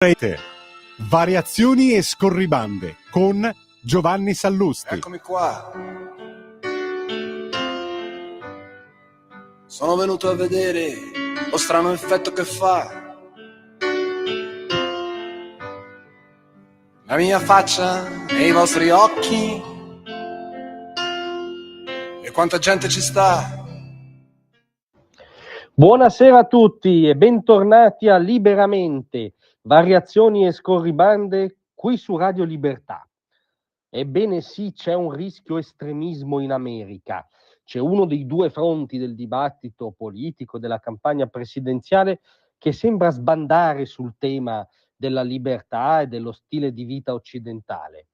Rete, variazioni e scorribande con Giovanni Sallusti. Eccomi qua. Sono venuto a vedere lo strano effetto che fa la mia faccia nei vostri occhi e quanta gente ci sta. Buonasera a tutti e bentornati a Liberamente, variazioni e scorribande qui su Radio Libertà. Ebbene sì, c'è un rischio estremismo in America. C'è uno dei due fronti del dibattito politico, della campagna presidenziale, che sembra sbandare sul tema della libertà e dello stile di vita occidentale.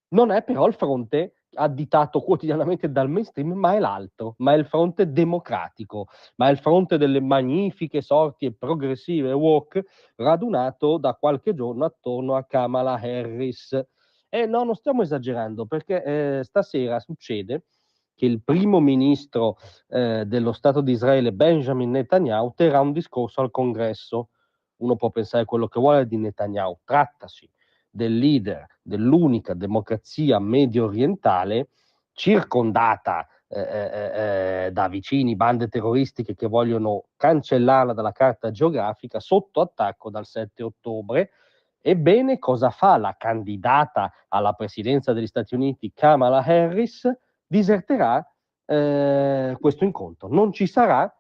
Non è però il fronte additato quotidianamente dal mainstream, ma è l'altro, ma è il fronte democratico, ma è il fronte delle magnifiche sorti progressive woke radunato da qualche giorno attorno a Kamala Harris. E no, non stiamo esagerando, perché stasera succede che il primo ministro dello Stato di Israele, Benjamin Netanyahu, terrà un discorso al Congresso. Uno può pensare quello che vuole di Netanyahu, trattasi del leader dell'unica democrazia medio orientale, circondata da vicini bande terroristiche che vogliono cancellarla dalla carta geografica, sotto attacco dal 7 ottobre. Ebbene, cosa fa la candidata alla presidenza degli Stati Uniti, Kamala Harris? Diserterà questo incontro. Non ci sarà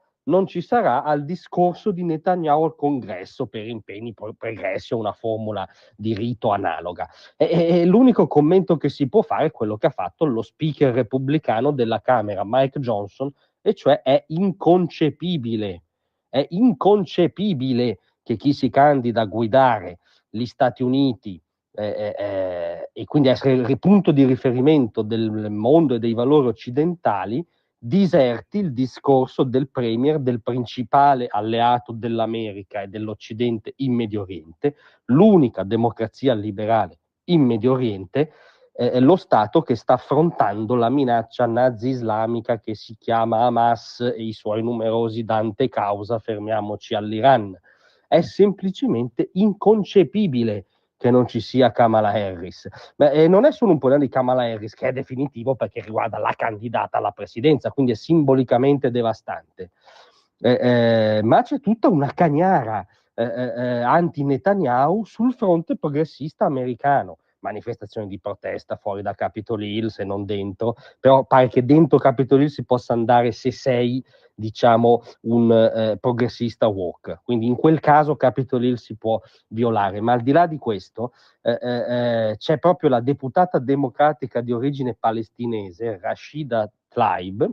al discorso di Netanyahu al congresso per impegni pregressi o una formula di rito analoga. E l'unico commento che si può fare è quello che ha fatto lo speaker repubblicano della Camera, Mike Johnson, e cioè è inconcepibile che chi si candida a guidare gli Stati Uniti e quindi essere il punto di riferimento del mondo e dei valori occidentali, diserti il discorso del premier, del principale alleato dell'America e dell'Occidente in Medio Oriente, l'unica democrazia liberale in Medio Oriente, lo Stato che sta affrontando la minaccia nazi-islamica che si chiama Hamas e i suoi numerosi dante causa, fermiamoci all'Iran. È semplicemente inconcepibile che non ci sia Kamala Harris. Non è solo un problema di Kamala Harris, che è definitivo perché riguarda la candidata alla presidenza, quindi è simbolicamente devastante, ma c'è tutta una cagnara anti-Netanyahu sul fronte progressista americano. Manifestazioni di protesta fuori da Capitol Hill, se non dentro, però pare che dentro Capitol Hill si possa andare se sei, diciamo, un progressista woke, quindi in quel caso Capitol Hill si può violare, ma al di là di questo c'è proprio la deputata democratica di origine palestinese, Rashida Tlaib,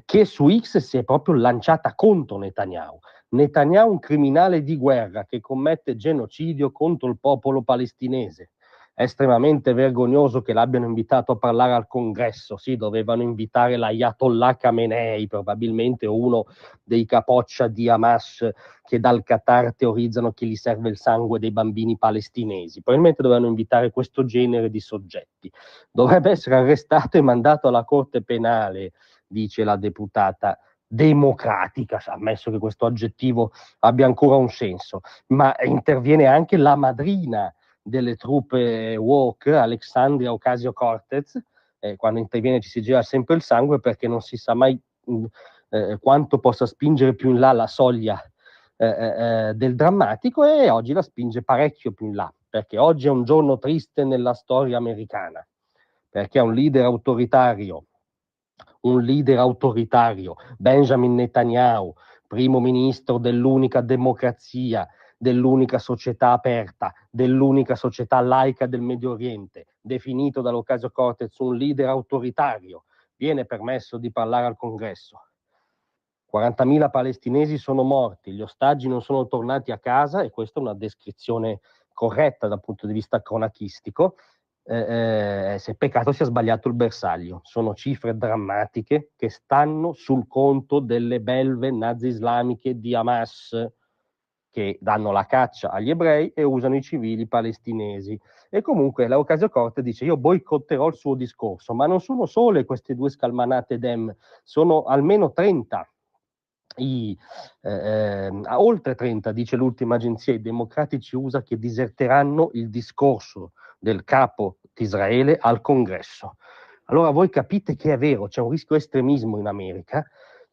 che su X si è proprio lanciata contro Netanyahu. Netanyahu è un criminale di guerra che commette genocidio contro il popolo palestinese. È estremamente vergognoso che l'abbiano invitato a parlare al congresso. Sì, dovevano invitare l'Ayatollah Khamenei, probabilmente uno dei capoccia di Hamas che dal Qatar teorizzano che gli serve il sangue dei bambini palestinesi. Probabilmente dovevano invitare questo genere di soggetti. Dovrebbe essere arrestato e mandato alla Corte Penale, dice la deputata democratica, ammesso che questo aggettivo abbia ancora un senso, ma interviene anche la madrina delle truppe woke, Alexandria Ocasio-Cortez. Quando interviene ci si gira sempre il sangue perché non si sa mai quanto possa spingere più in là la soglia del drammatico, e oggi la spinge parecchio più in là, perché oggi è un giorno triste nella storia americana, perché è un leader autoritario, Benjamin Netanyahu, primo ministro dell'unica democrazia, dell'unica società aperta, dell'unica società laica del Medio Oriente, definito dall'Ocasio-Cortez un leader autoritario, viene permesso di parlare al congresso. 40.000 palestinesi sono morti, gli ostaggi non sono tornati a casa, e questa è una descrizione corretta dal punto di vista cronachistico. Se peccato sia sbagliato il bersaglio. Sono cifre drammatiche che stanno sul conto delle belve nazi-islamiche di Hamas, che danno la caccia agli ebrei e usano i civili palestinesi. E comunque la Ocasio-Cortez dice: io boicotterò il suo discorso, ma non sono sole queste due scalmanate dem, sono almeno 30. a oltre 30, dice l'ultima agenzia, i democratici USA che diserteranno il discorso del capo di Israele al congresso. Allora voi capite che è vero, c'è un rischio estremismo in America,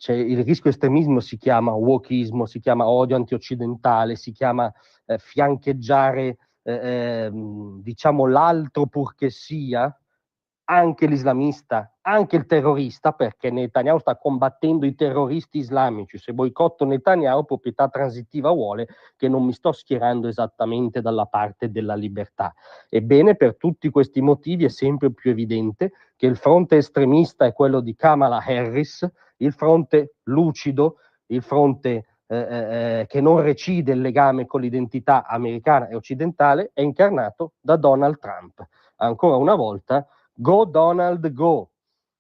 il rischio estremismo si chiama wokismo, si chiama odio antioccidentale, si chiama fiancheggiare diciamo l'altro purché sia, anche l'islamista, anche il terrorista, perché Netanyahu sta combattendo i terroristi islamici. Se boicotto Netanyahu, proprietà transitiva vuole che non mi sto schierando esattamente dalla parte della libertà. Ebbene, per tutti questi motivi è sempre più evidente che il fronte estremista è quello di Kamala Harris, il fronte lucido, il fronte che non recide il legame con l'identità americana e occidentale, è incarnato da Donald Trump. Ancora una volta, go Donald, go!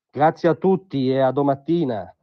Grazie a tutti e a domattina.